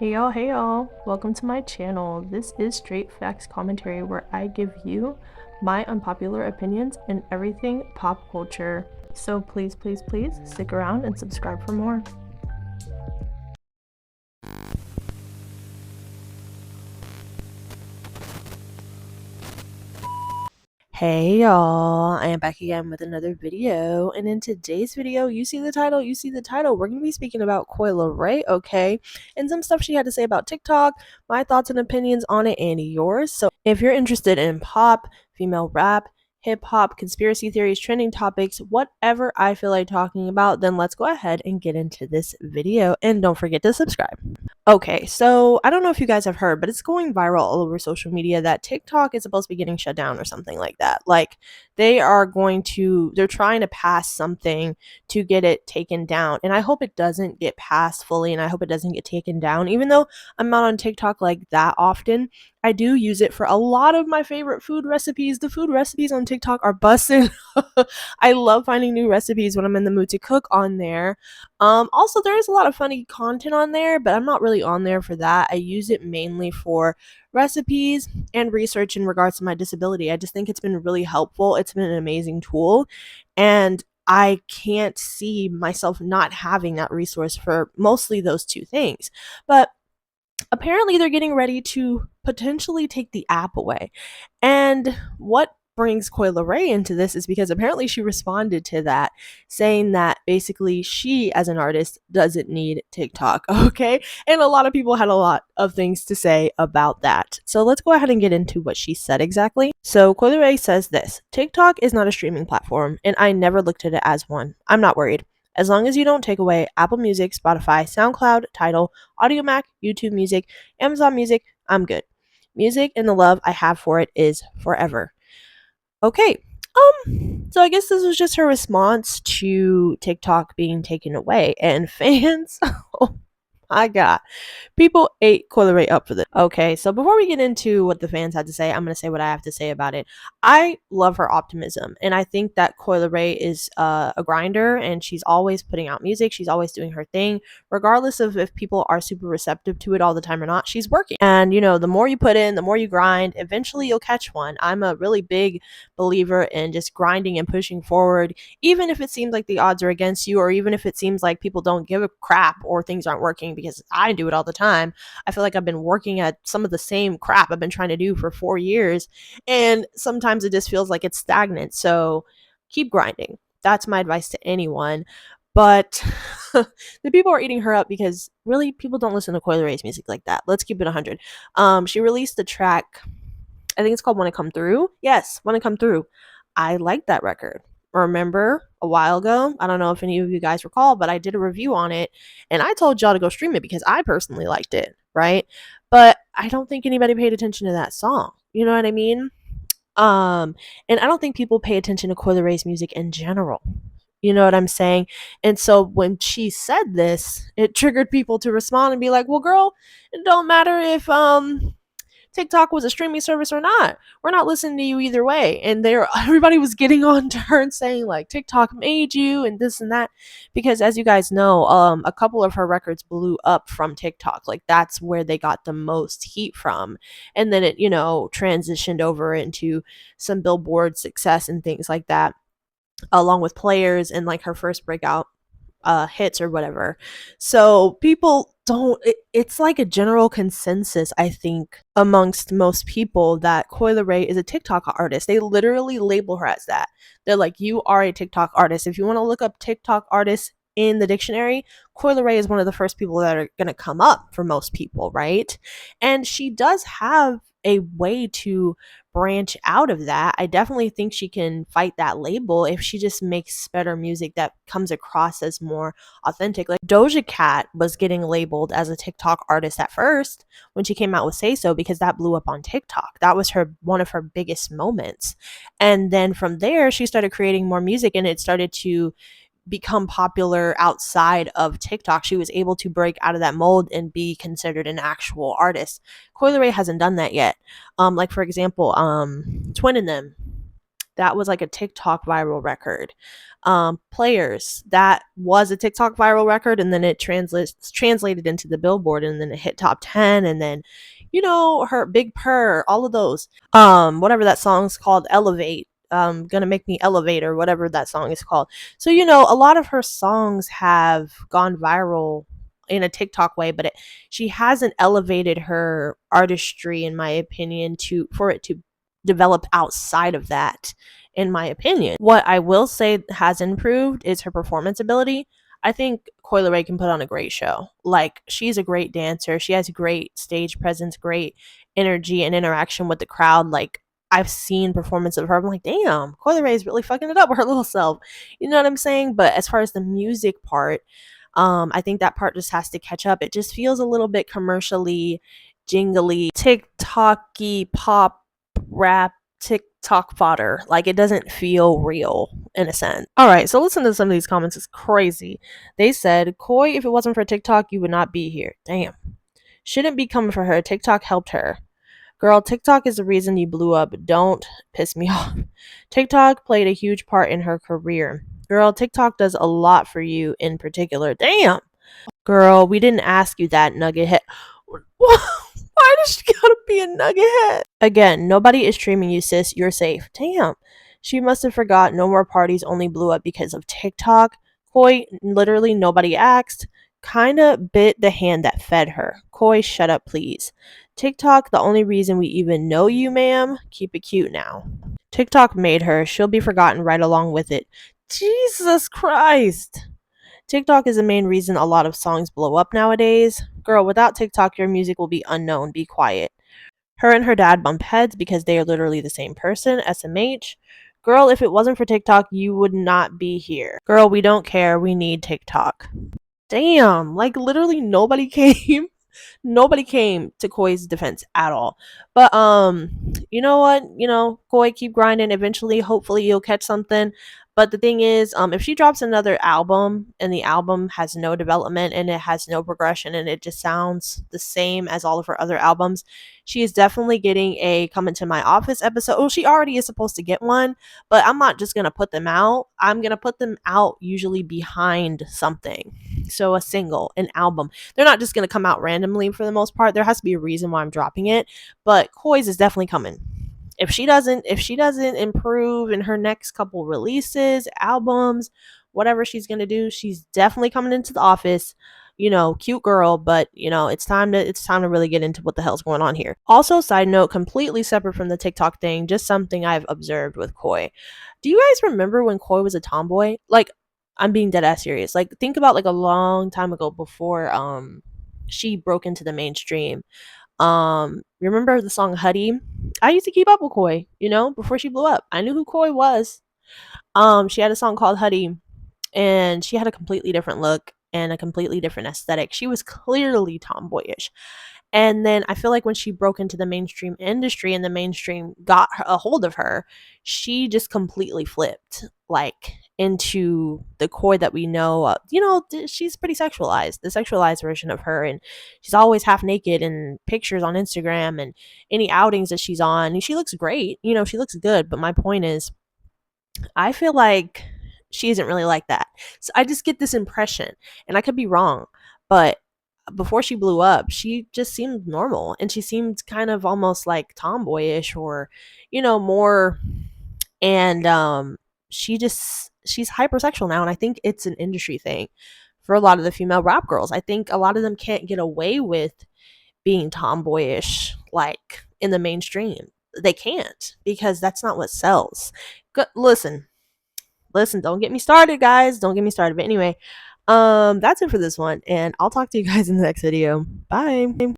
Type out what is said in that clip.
Hey y'all, welcome to my channel. This is Straight Facts Commentary where I give you my unpopular opinions in everything pop culture. So please stick around and subscribe for more. Hey y'all, I am back again with another video, and in today's video, you see the title, we're going to be speaking about Leray, okay, and some stuff she had to say about TikTok, my thoughts and opinions on it, and yours. So if you're interested in pop, female rap, hip-hop, conspiracy theories, trending topics, whatever I feel like talking about, then let's go ahead and get into this video, and don't forget to subscribe. Okay, so I don't know if you guys have heard, but it's going viral all over social media that TikTok is supposed to be getting shut down or something like that. Like they're trying to pass something to get it taken down. And I hope it doesn't get passed fully and I hope it doesn't get taken down. Even though I'm not on TikTok like that often, I do use it for a lot of my favorite food recipes. The food recipes on TikTok are busting. I love finding new recipes when I'm in the mood to cook on there. Also, there is a lot of funny content on there, but I'm not really on there for that. I use it mainly for recipes and research in regards to my disability. I just think it's been really helpful. It's been an amazing tool, and I can't see myself not having that resource for mostly those two things. But apparently they're getting ready to potentially take the app away. And what brings Leray into this is because apparently she responded to that, saying that basically she, as an artist, doesn't need TikTok, okay? And a lot of people had a lot of things to say about that. So let's go ahead and get into what she said exactly. So Leray says this: TikTok is not a streaming platform, and I never looked at it as one. I'm not worried. As long as you don't take away Apple Music, Spotify, SoundCloud, Tidal, AudioMac, YouTube Music, Amazon Music, I'm good. Music and the love I have for it is forever. Okay. So I guess this was just her response to TikTok being taken away, and fans, oh my god, people ate Coi Leray up for this. Okay, so before we get into what the fans had to say, I'm going to say what I have to say about it. I love her optimism, and I think that Coi Leray is a grinder, and she's always putting out music. She's always doing her thing, regardless of if people are super receptive to it all the time or not. She's working, and the more you put in, the more you grind, eventually you'll catch one. I'm a really big believer in just grinding and pushing forward, even if it seems like the odds are against you, or even if it seems like people don't give a crap or things aren't working, because I do it all the time. I feel like I've been working at some of the same crap I've been trying to do for 4 years, and sometimes it just feels like it's stagnant. So keep grinding. That's my advice to anyone. But the people are eating her up because really people don't listen to Coi Leray's music like that. Let's keep it 100. She released the track, I think it's called Wanna Come Through. Yes, Wanna Come Through. I like that record. Remember a while ago, I don't know if any of you guys recall, but I did a review on it and I told y'all to go stream it because I personally liked it, right? But I don't think anybody paid attention to that song. You know what I mean? And I don't think people pay attention to Coi Leray's music in general. You know what I'm saying? And so when she said this, it triggered people to respond and be like, "Well, girl, it don't matter if TikTok was a streaming service or not. We're not listening to you either way." And everybody was getting on to her and saying like TikTok made you and this and that, because as you guys know, a couple of her records blew up from TikTok. Like that's where they got the most heat from, and then it transitioned over into some Billboard success and things like that, along with Players and like her first breakout hits or whatever. So people don't it's like a general consensus, I think, amongst most people that Coi Leray is a TikTok artist. They literally label her as that. They're like, you are a TikTok artist. If you want to look up TikTok artists in the dictionary, Coi Leray is one of the first people that are going to come up for most people, right? And she does have a way to branch out of that. I definitely think she can fight that label if she just makes better music that comes across as more authentic. Like Doja Cat was getting labeled as a TikTok artist at first when she came out with Say So, because that blew up on TikTok. That was one of her biggest moments. And then from there she started creating more music and it started to become popular outside of TikTok. She was able to break out of that mold and be considered an actual artist. Coi Leray hasn't done that yet. Like for example, Twin and them. that was like a TikTok viral record. Players, that was a TikTok viral record, and then it translated into the Billboard, and then it hit top 10, and then her Big Purr, all of those. Whatever that song's called, Elevate, Gonna Make Me Elevate, or whatever that song is called. So a lot of her songs have gone viral in a TikTok way, but she hasn't elevated her artistry, in my opinion, to for it to develop outside of that, in my opinion. What I will say has improved is her performance ability. I think Coi Leray can put on a great show. Like, she's a great dancer. She has great stage presence, great energy and interaction with the crowd. Like, I've seen performance of her. I'm like, damn, Coi Leray is really fucking it up with her little self. You know what I'm saying? But as far as the music part, I think that part just has to catch up. It just feels a little bit commercially, jingly, TikTok-y, pop, rap, TikTok fodder. Like, it doesn't feel real in a sense. All right, so listen to some of these comments. It's crazy. They said, Coi, if it wasn't for TikTok, you would not be here. Damn. Shouldn't be coming for her. TikTok helped her. Girl, TikTok is the reason you blew up. Don't piss me off. TikTok played a huge part in her career. Girl, TikTok does a lot for you in particular. Damn. Girl, we didn't ask you that, nugget head. Why does she gotta be a nugget head? Again, nobody is streaming you, sis. You're safe. Damn. She must have forgot no more parties only blew up because of TikTok. Coi, literally nobody asked. Kinda bit the hand that fed her. Coi, shut up, please. TikTok, the only reason we even know you, ma'am. Keep it cute now. TikTok made her. She'll be forgotten right along with it. Jesus Christ. TikTok is the main reason a lot of songs blow up nowadays. Girl, without TikTok, your music will be unknown. Be quiet. Her and her dad bump heads because they are literally the same person. SMH. Girl, if it wasn't for TikTok, you would not be here. Girl, we don't care. We need TikTok. Damn, like literally nobody came. Nobody came to Koi's defense at all. But you know what? Koi, keep grinding. Eventually, hopefully you'll catch something. But the thing is, if she drops another album and the album has no development and it has no progression and it just sounds the same as all of her other albums, she is definitely getting a Come Into My Office episode. Well, she already is supposed to get one, but I'm not just gonna put them out. I'm gonna put them out usually behind something. So a single, an album. They're not just gonna come out randomly for the most part. There has to be a reason why I'm dropping it. But Koi's is definitely coming. If she doesn't improve in her next couple releases, albums, whatever she's gonna do, she's definitely coming into the office. Cute girl, but it's time to really get into what the hell's going on here. Also, side note, completely separate from the TikTok thing, just something I've observed with Coi. Do you guys remember when Coi was a tomboy? Like, I'm being dead ass serious. Like, think about like a long time ago before she broke into the mainstream. Remember the song Huddy? I used to keep up with Coi, before she blew up. I knew who Coi was. She had a song called Huddy, and she had a completely different look and a completely different aesthetic. She was clearly tomboyish. And then I feel like when she broke into the mainstream industry and the mainstream got a hold of her, she just completely flipped, like, into the Coi that we know. She's pretty sexualized, the sexualized version of her, and she's always half naked in pictures on Instagram and any outings that she's on. And she looks great, she looks good. But my point is, I feel like she isn't really like that. So I just get this impression, and I could be wrong, but before she blew up, she just seemed normal, and she seemed kind of almost like tomboyish, or more. And she's hypersexual now, and I think it's an industry thing for a lot of the female rap girls. I think a lot of them can't get away with being tomboyish, like, in the mainstream. They can't, because that's not what sells. Listen, don't get me started, guys. Don't get me started. But anyway, that's it for this one, and I'll talk to you guys in the next video. Bye.